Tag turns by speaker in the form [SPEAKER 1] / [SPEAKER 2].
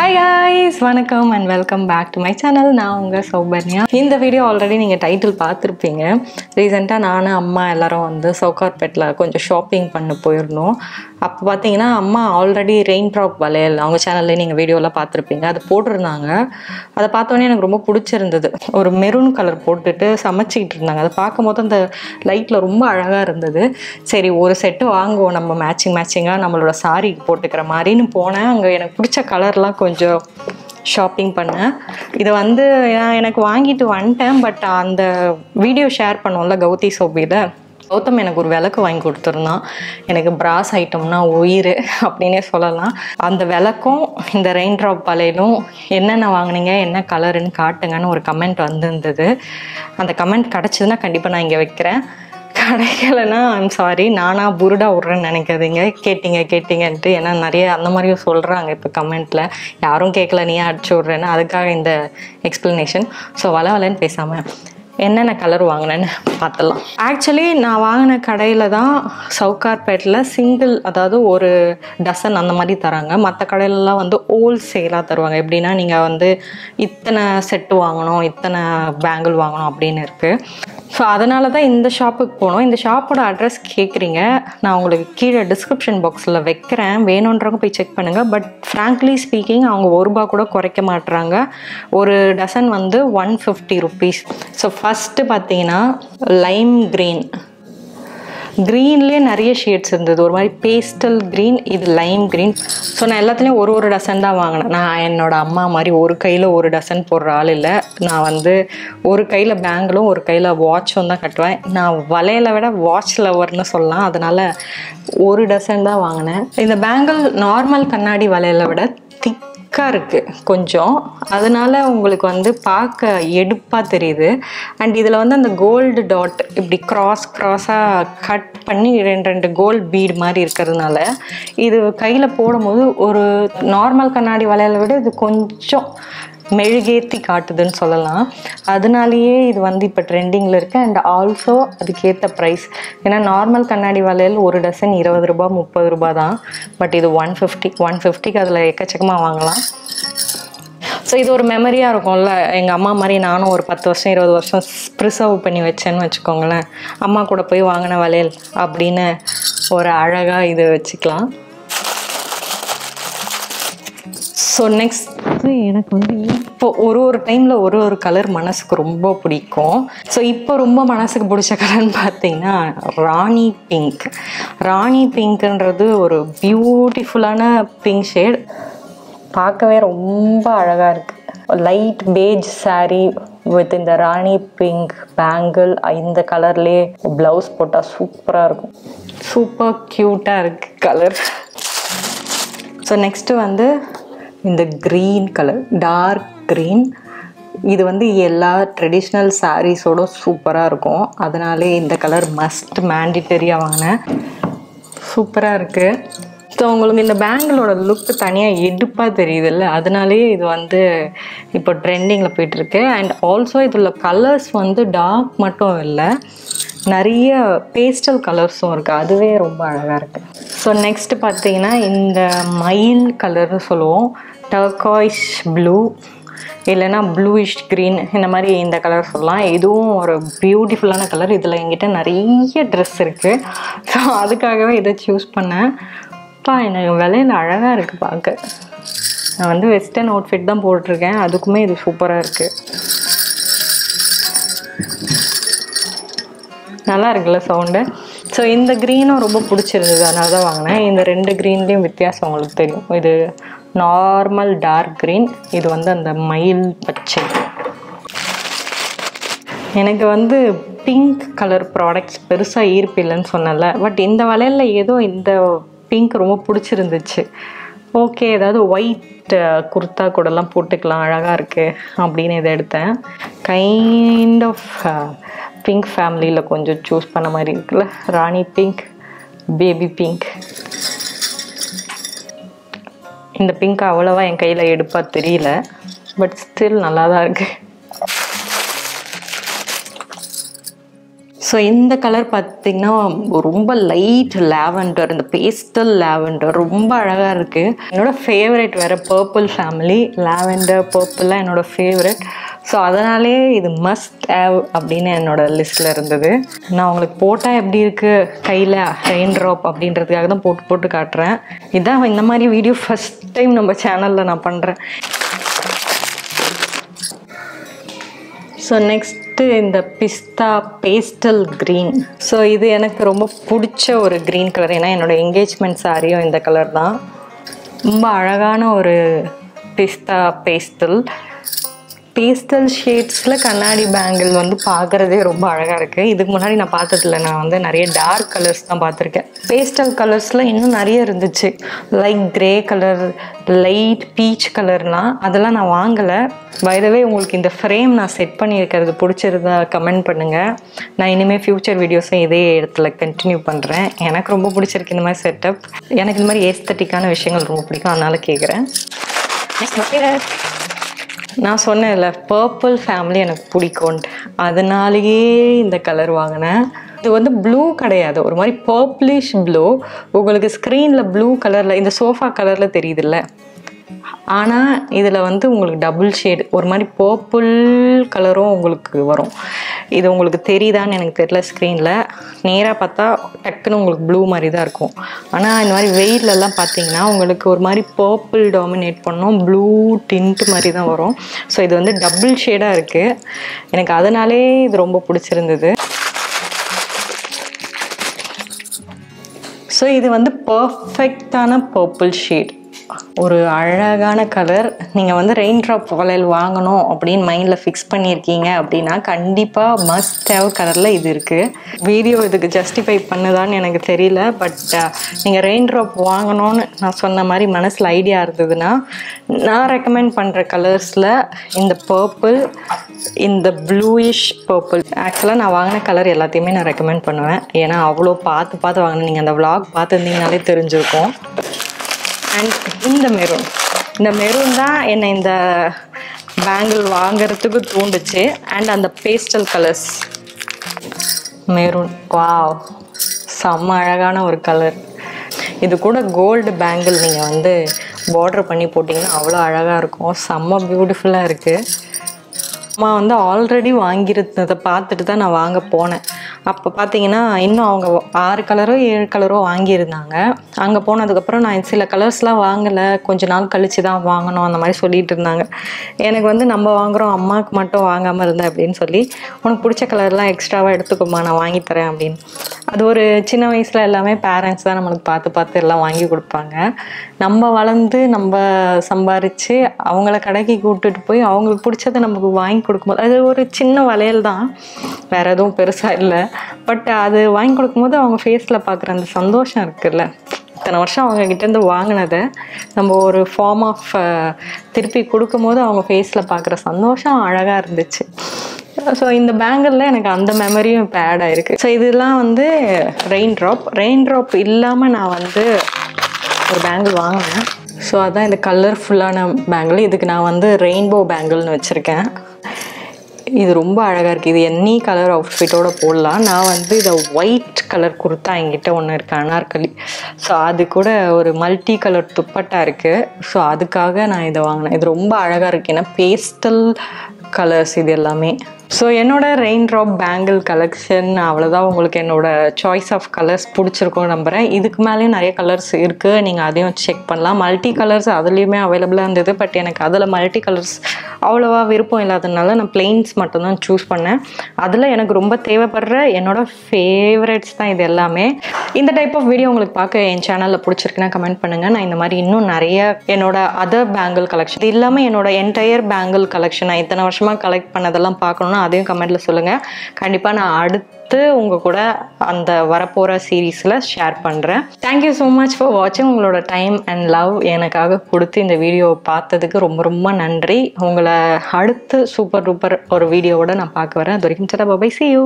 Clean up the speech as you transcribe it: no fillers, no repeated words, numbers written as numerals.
[SPEAKER 1] Hi guys, வணக்கம் and welcome back to my channel. நான் உங்கள் சௌபர்ணியா. இந்த வீடியோ ஆல்ரெடி நீங்கள் டைட்டில் பார்த்துருப்பீங்க. ரீசெண்டாக நானும் அம்மா எல்லாரும் வந்து சவுகார்பேட்டில் கொஞ்சம் ஷாப்பிங் பண்ண போயிருந்தோம். அப்போ பார்த்தீங்கன்னா அம்மா ஆல்ரெடி ரெயின் ட்ராப் வளையல் அவங்க சேனல்லே நீங்கள் வீடியோலாம் பார்த்துருப்பீங்க, அது போட்டிருந்தாங்க. அதை பார்த்தோன்னே எனக்கு ரொம்ப பிடிச்சிருந்தது. ஒரு மெரூன் கலர் போட்டுட்டு சமைச்சிக்கிட்டு இருந்தாங்க. அதை பார்க்கும்போது அந்த லைட்டில் ரொம்ப அழகாக இருந்தது. சரி ஒரு செட்டு வாங்குவோம் நம்ம மேட்சிங்காக நம்மளோட சாரிக்கு போட்டுக்கிற மாதிரின்னு போனேன். அங்கே எனக்கு பிடிச்ச கலர்லாம் கொஞ்சம் ஷாப்பிங் பண்ணேன். இதை வந்து எனக்கு வாங்கிட்டு வந்துட்டேன். பட் அந்த வீடியோ ஷேர் பண்ணோம்ல கௌதி சோபியில், கௌதம் எனக்கு ஒரு விளக்கு வாங்கி கொடுத்துருந்தான். எனக்கு பிராஸ் ஐட்டம்னா உயிர் அப்படின்னே சொல்லலாம். அந்த விளக்கும் இந்த ரெயின் ட்ராப் வளையலும் என்னென்ன வாங்கினீங்க, என்ன கலருன்னு காட்டுங்கன்னு ஒரு கமெண்ட் வந்திருந்தது. அந்த கமெண்ட் கிடச்சிதுன்னா கண்டிப்பாக நான் இங்கே வைக்கிறேன். கிடைக்கலைன்னா ஐம் சாரி, நானாக புருடா விட்றேன்னு நினைக்காதீங்க. கேட்டிங்கன்ட்டு. ஏன்னா நிறைய அந்த மாதிரியும் சொல்கிறாங்க இப்போ கமெண்ட்டில், யாரும் கேட்கல நீ அடிச்சு விட்றேன்னு. அதுக்காக இந்த எக்ஸ்ப்ளனேஷன். ஸோ வளன்னு பேசாமல் என்னென்ன கலர் வாங்கினேன்னு பார்த்துடலாம். ஆக்சுவலி நான் வாங்கின கடையில் தான் சவுகார்பேட்டில் சிங்கிள், அதாவது ஒரு டசன் அந்த மாதிரி தராங்க. மற்ற கடையிலலாம் வந்து ஹோல்சேலாக தருவாங்க. எப்படின்னா நீங்கள் வந்து இத்தனை செட்டு வாங்கணும், இத்தனை பேங்கிள் வாங்கணும் அப்படின்னு இருக்குது. ஸோ அதனால தான் இந்த ஷாப்புக்கு போனோம். இந்த ஷாப்போட அட்ரஸ் கேட்குறீங்க, நான் உங்களுக்கு கீழே டிஸ்கிரிப்ஷன் பாக்ஸில் வைக்கிறேன், வேணுன்றவங்க போய் செக் பண்ணுங்கள். பட் ஃப்ராங்க்லி ஸ்பீக்கிங் அவங்க ₹1 கூட குறைக்க மாட்டுறாங்க. ஒரு டசன் வந்து 150 rupees. ஸோ ஃபஸ்ட்டு பார்த்தீங்கன்னா லைம் க்ரீன்லேயே நிறைய ஷேட்ஸ் இருந்தது. ஒரு மாதிரி பேஸ்டல் க்ரீன், இது லைம் க்ரீன். ஸோ நான் எல்லாத்துலேயும் ஒரு டசன் தான் வாங்கினேன். நான் என்னோடய அம்மா மாதிரி ஒரு கையில் ஒரு டசன் போடுற ஆள் இல்லை. நான் வந்து ஒரு கையில் பேங்கிளும் ஒரு கையில் வாட்சும் தான் கட்டுவேன். நான் வளையலை விட வாட்ச் லவர்னு சொல்லலாம். அதனால் ஒரு டசன் தான் வாங்கினேன். இந்த பேங்கிள் நார்மல் கண்ணாடி வளையலை விட திக்காக இருக்குது கொஞ்சம். அதனால் உங்களுக்கு வந்து பார்க்க எடுப்பாக தெரியுது. அண்ட் இதில் வந்து அந்த கோல்டு டாட் இப்படி க்ராஸாக கட் பண்ணி ரெண்டு கோல்டு பீட் மாதிரி இருக்கிறதுனால இது கையில் போடும்போது ஒரு நார்மல் கண்ணாடி வளையலை விட இது கொஞ்சம் மெழுகேற்றி காட்டுதுன்னு சொல்லலாம். அதனாலேயே இது வந்து இப்போ ட்ரெண்டிங்கில் இருக்குது. அண்ட் ஆல்சோ அதுக்கேற்ற ப்ரைஸ். ஏன்னா நார்மல் கண்ணாடி வளையல் ஒரு டசன் ₹20 ₹30 தான். பட் இது 150க்கு அதில் எக்கச்சக்கமாக வாங்கலாம். ஸோ இது ஒரு மெமரியாக இருக்கும்ல. எங்கள் அம்மா மாதிரி நானும் ஒரு 10 வருஷம் 20 வருஷம் ப்ரிசர்வ் பண்ணி வச்சேன்னு வச்சுக்கோங்களேன். அம்மா கூட போய் வாங்கின வளையல் அப்படின்னு ஒரு அழகாக இது வச்சுக்கலாம். ஸோ நெக்ஸ்ட்டு எனக்கு வந்து இப்போ ஒரு டைமில் ஒரு கலர் மனசுக்கு ரொம்ப பிடிக்கும். ஸோ இப்போ ரொம்ப மனசுக்கு பிடிச்ச கலர்னு பார்த்தீங்கன்னா ராணி பிங்க்ன்றது ஒரு பியூட்டிஃபுல்லான பிங்க் ஷேட். பார்க்கவே ரொம்ப அழகாக இருக்குது. லைட் பேஜ் சாரீ வித் இந்த ராணி பிங்க் பேங்கிள், இந்த கலர்லேயே ப்ளவுஸ் போட்டால் சூப்பராக இருக்கும். சூப்பர் க்யூட்டாக இருக்குது கலர். ஸோ நெக்ஸ்ட்டு வந்து இந்த க்ரீன் கலர், டார்க் க்ரீன். இது வந்து எல்லா ட்ரெடிஷ்னல் சாரீஸோட சூப்பராக இருக்கும். அதனாலே இந்த கலர் மஸ்ட் மேண்டிட்டரியாக வாங்கினேன். சூப்பராக இருக்குது. ஸோ உங்களுக்கு இந்த பேங்கிளோட லுக்கு தனியாக எடுப்பாக தெரியுதுல்ல, அதனாலே இது வந்து இப்போ ட்ரெண்டிங்கில் போயிட்டுருக்கு. அண்ட் ஆல்சோ இதில் கலர்ஸ் வந்து டார்க் மட்டும் இல்லை, நிறைய பேஸ்டல் கலர்ஸும் இருக்குது. அதுவே ரொம்ப அழகாக இருக்குது. ஸோ நெக்ஸ்ட்டு பார்த்தீங்கன்னா இந்த மயில் கலர்னு சொல்லுவோம், டர்காய்ஷ் ப்ளூ இல்லைன்னா ப்ளூயிஷ் க்ரீன், இந்த மாதிரி இந்த கலர் சொல்லலாம். இதுவும் ஒரு பியூட்டிஃபுல்லான கலர். இதில் என்கிட்ட நிறைய ட்ரெஸ் இருக்குது. ஸோ அதுக்காகவே இதை சூஸ் பண்ணேன். எனக்கு விலையில் அழகாக இருக்குது பார்க்க. நான் வந்து வெஸ்டர்ன் அவுட்ஃபிட் தான் போட்டிருக்கேன், அதுக்குமே இது சூப்பராக இருக்குது. நல்லா இருக்குல்ல சவுண்டு. ஸோ இந்த க்ரீனும் ரொம்ப பிடிச்சிருந்தது, அதனால தான் வாங்கினேன். இந்த 2 க்ரீன்லேயும் வித்தியாசம் உங்களுக்கு தெரியும். இது நார்மல் டார்க் க்ரீன், இது வந்து அந்த மயில் பச்சை. எனக்கு வந்து பிங்க் கலர் ப்ராடக்ட்ஸ் பெருசாக ஈர்ப்பு இல்லைன்னு சொன்னல, பட் இந்த வளையலில் ஏதோ இந்த பிங்க் ரொம்ப பிடிச்சிருந்துச்சு. ஓகே, ஏதாவது ஒயிட் குர்த்தா கூடலாம் போட்டுக்கலாம், அழகாக இருக்குது அப்படின்னு இதை எடுத்தேன். கைண்ட் ஆஃப் பிங்க் ஃபேமிலியில் கொஞ்சம் சூஸ் பண்ண மாதிரி இருக்குல்ல, ராணி பிங்க், பேபி பிங்க். இந்த பிங்க் அவ்வளோவா என் கையில் எடுப்பாக தெரியல, பட் ஸ்டில் நல்லா தான் இருக்குது. ஸோ இந்த கலர் பார்த்திங்கன்னா ரொம்ப லைட் லாவெண்டர், இந்த பேஸ்டல் லாவெண்டர் ரொம்ப அழகாக இருக்குது. என்னோடய ஃபேவரட் வேறு பர்பிள் ஃபேமிலி, லாவெண்டர் பர்பிள்லாம் என்னோடய ஃபேவரட். ஸோ அதனாலே இது மஸ்ட் ஹேவ் அப்படின்னு என்னோடய லிஸ்ட்டில் இருந்தது. நான் உங்களுக்கு போட்டால் எப்படி இருக்குது கையில் ரெயின் ட்ராப் அப்படின்றதுக்காக தான் போட்டு காட்டுறேன். இதான் இந்த மாதிரி வீடியோ ஃபஸ்ட் டைம் நம்ம சேனலில் நான் பண்ணுறேன். ஸோ நெக்ஸ்ட்டு இந்த பிஸ்தா பேஸ்டல் க்ரீன். ஸோ இது எனக்கு ரொம்ப பிடிச்ச ஒரு க்ரீன் கலர். ஏன்னா என்னோடய என்கேஜ்மெண்ட் சாரியும் இந்த கலர் தான். ரொம்ப அழகான ஒரு பிஸ்தா பேஸ்டல் ஷேட்ஸில் கண்ணாடி பேங்கிள் வந்து பார்க்குறதே ரொம்ப அழகாக இருக்குது. இதுக்கு முன்னாடி நான் பார்த்ததில்ல. நான் வந்து நிறைய டார்க் கலர்ஸ் தான் பார்த்துருக்கேன். பேஸ்டல் கலர்ஸில் இன்னும் நிறைய இருந்துச்சு, like grey colour, light beach கலர்லாம். அதெல்லாம் நான் வாங்கலை. பை த வே உங்களுக்கு இந்த ஃப்ரேம் நான் செட் பண்ணியிருக்கிறது பிடிச்சிருந்தா கமெண்ட் பண்ணுங்கள். நான் இனிமேல் ஃப்யூச்சர் வீடியோஸும் இதே இடத்துல கண்டினியூ பண்ணுறேன். எனக்கு ரொம்ப பிடிச்சிருக்கு இந்த மாதிரி செட்டப். எனக்கு இந்த மாதிரி ஏஸ்தட்டிக்கான விஷயங்கள் ரொம்ப பிடிக்கும், அதனால் கேட்குறேன். நான் சொன்னேன்ல பர்பிள் ஃபேமிலி எனக்கு பிடிக்கும்ன்ட்டு, அதனாலேயே இந்த கலர் வாங்கினேன். இது வந்து ப்ளூ கிடையாது, ஒரு மாதிரி பர்பிளிஷ் ப்ளூ. உங்களுக்கு ஸ்க்ரீனில் ப்ளூ கலரில் இந்த சோஃபா கலரில் தெரியுதுல்ல, ஆனால் இதில் வந்து உங்களுக்கு டபுள் ஷேடு ஒரு மாதிரி பர்பிள் கலரும் உங்களுக்கு வரும். இது உங்களுக்கு தெரியுதான்னு எனக்கு தெரியல. ஸ்க்ரீனில் நேராக பார்த்தா டக்குன்னு உங்களுக்கு ப்ளூ மாதிரி தான் இருக்கும். ஆனால் இந்த மாதிரி வெயிலெல்லாம் பார்த்தீங்கன்னா உங்களுக்கு ஒரு மாதிரி பர்பிள் டாமினேட் பண்ணோம், ப்ளூ டிண்ட் மாதிரி தான் வரும். ஸோ இது வந்து டபுள் ஷேடாக இருக்குது. எனக்கு அதனாலே இது ரொம்ப பிடிச்சிருந்தது. ஸோ இது வந்து பர்ஃபெக்டான பர்பிள் ஷேட், ஒரு அழகான கலர். நீங்கள் வந்து ரெயின் ட்ராப் வாலல் வாங்கணும் அப்படின்னு மைண்டில் ஃபிக்ஸ் பண்ணியிருக்கீங்க அப்படின்னா கண்டிப்பாக மஸ்ட் ஹேவ் கலரில் இது இருக்குது. வீடியோ இதுக்கு ஜஸ்டிஃபை பண்ணுதான்னு எனக்கு தெரியல. பட் நீங்கள் ரெயின் ட்ராப் வாங்கணும்னு நான் சொன்ன மாதிரி மனசில் ஐடியா இருந்ததுன்னா நான் ரெக்கமெண்ட் பண்ணுற கலர்ஸில் இந்த பர்பிள், இந்த ப்ளூயிஷ் பர்பிள், ஆக்சுவலாக நான் வாங்கின கலர் எல்லாத்தையுமே நான் ரெக்கமெண்ட் பண்ணுவேன். ஏன்னா அவ்வளோ பார்த்து வாங்கினேன். நீங்கள் அந்த vlog பார்த்துருந்தீங்கனாலே தெரிஞ்சிருக்கும். அண்ட் இந்த மெரூன் தான் என்னை இந்த பேங்கிள் வாங்கிறதுக்கு தூண்டுச்சு. அண்ட் அந்த பேஸ்டல் கலர்ஸ் மெரூன், வாவ், செம்ம அழகான ஒரு கலர். இது கூட கோல்டு பேங்கிள் நீங்கள் வந்து பார்டர் பண்ணி போட்டிங்கன்னா அவ்வளோ அழகாக இருக்கும். செம்ம பியூட்டிஃபுல்லாக இருக்குது. அம்மா வந்து ஆல்ரெடி வாங்கியிருந்ததை பார்த்துட்டு தான் நான் வாங்க போனேன். அப்போ பார்த்தீங்கன்னா இன்னும் அவங்க 6 கலரோ 7 கலரோ வாங்கியிருந்தாங்க. அங்கே போனதுக்கப்புறம் நான் சில கலர்ஸ்லாம் வாங்கலை, கொஞ்ச நாள் கழித்து தான் வாங்கணும் அந்த மாதிரி சொல்லிகிட்டு இருந்தாங்க. எனக்கு வந்து நம்ம வாங்குகிறோம், அம்மாவுக்கு மட்டும் வாங்காமல் இருந்தேன் அப்படின்னு சொல்லி, உனக்கு பிடிச்ச கலர்லாம் எக்ஸ்ட்ராவாக எடுத்துக்கோமா, நான் வாங்கித்தரேன் அப்படின்னு. அது ஒரு சின்ன வயசில் எல்லாமே பேரண்ட்ஸ் தான் நம்மளுக்கு பார்த்து எல்லாம் வாங்கி கொடுப்பாங்க. நம்ம வளர்ந்து நம்ம சம்பாரித்து அவங்கள கடைக்கு கூப்பிட்டுட்டு போய் அவங்களுக்கு பிடிச்சதை நமக்கு வாங்கி கொடுக்கும்போது அது ஒரு சின்ன வளையல் தான், வேறு எதுவும் பெருசாக இல்லை. பட் அது வாங்கி கொடுக்கும்போது அவங்க ஃபேஸில் பார்க்குற அந்த சந்தோஷம் இருக்குல்ல, இத்தனை வருஷம் அவங்கக்கிட்டேருந்து வாங்கினதை நம்ம ஒரு ஃபார்ம் ஆஃப் திருப்பி கொடுக்கும்போது அவங்க ஃபேஸில் பார்க்குற சந்தோஷம் அழகாக இருந்துச்சு. ஸோ இந்த பேங்கிளில் எனக்கு அந்த மெமரியும் இப்போ ஆட் ஆகிருக்கு. ஸோ இதெல்லாம் வந்து ரெயின் ட்ராப் இல்லாமல் நான் வந்து ஒரு பேங்கிள் வாங்கினேன். ஸோ அதான் இந்த கலர்ஃபுல்லான பேங்கிள். இதுக்கு நான் வந்து ரெயின்போ பேங்கிள்னு வச்சுருக்கேன். இது ரொம்ப அழகாக இருக்குது. இது எனி கலர் அவுட்ஃபிட்டோட போடலாம். நான் வந்து இதை ஒயிட் கலர் குர்த்தா என்கிட்ட ஒன்று இருக்குது, அனார்கலி. ஸோ அது கூட ஒரு மல்டி கலர் துப்பட்டா இருக்குது. ஸோ அதுக்காக நான் இதை வாங்கினேன். இது ரொம்ப அழகாக இருக்குது, ஏன்னா பேஸ்டல் கலர்ஸ் இது எல்லாமே. ஸோ என்னோடய ரெயின் ட்ராப் பேங்கிள் கலெக்ஷன் அவ்வளோதான். உங்களுக்கு என்னோடய சாய்ஸ் ஆஃப் கலர்ஸ் பிடிச்சிருக்கும்னு நம்புகிறேன். இதுக்கு மேலேயும் நிறைய கலர்ஸ் இருக்குது, நீங்கள் அதையும் செக் பண்ணலாம். மல்டி கலர்ஸ் அதுலேயுமே அவைலபிளாக இருந்தது. பட் எனக்கு அதில் மல்டி கலர்ஸ் அவ்வளோவா விருப்பம் இல்லாததுனால நான் பிளெயின்ஸ் மட்டும்தான் சூஸ் பண்ணேன். அதில் எனக்கு ரொம்ப தேவைப்படுற என்னோடய ஃபேவரட்ஸ் தான் இது எல்லாமே. இந்த டைப் ஆஃப் வீடியோ உங்களுக்கு பார்க்க என் சேனலில் பிடிச்சிருக்குன்னா கமெண்ட் பண்ணுங்கள். நான் இந்த மாதிரி இன்னும் நிறைய என்னோடய அதர் பேங்கிள் கலெக்ஷன், இது இல்லாமல் என்னோடய என்டையர் பேங்கிள் கலெக்ஷன் நான் இத்தனை வருஷமாக கலெக்ட் பண்ணதெல்லாம் பார்க்கணுன்னா அதையும் கமெண்ட்டில் சொல்லுங்கள். கண்டிப்பாக நான் அடுத்து உங்கள் கூட அந்த வரப்போகிற சீரீஸில் ஷேர் பண்ணுறேன். தேங்க்யூ ஸோ மச் ஃபார் வாட்சிங். உங்களோட டைம் அண்ட் லவ் எனக்காக கொடுத்து இந்த வீடியோவை பார்த்ததுக்கு ரொம்ப ரொம்ப நன்றி. உங்களை அடுத்து சூப்பர் டூப்பர் ஒரு வீடியோவோட நான் பார்க்க வரேன். அது வரைக்கும் சரி, பை, see you.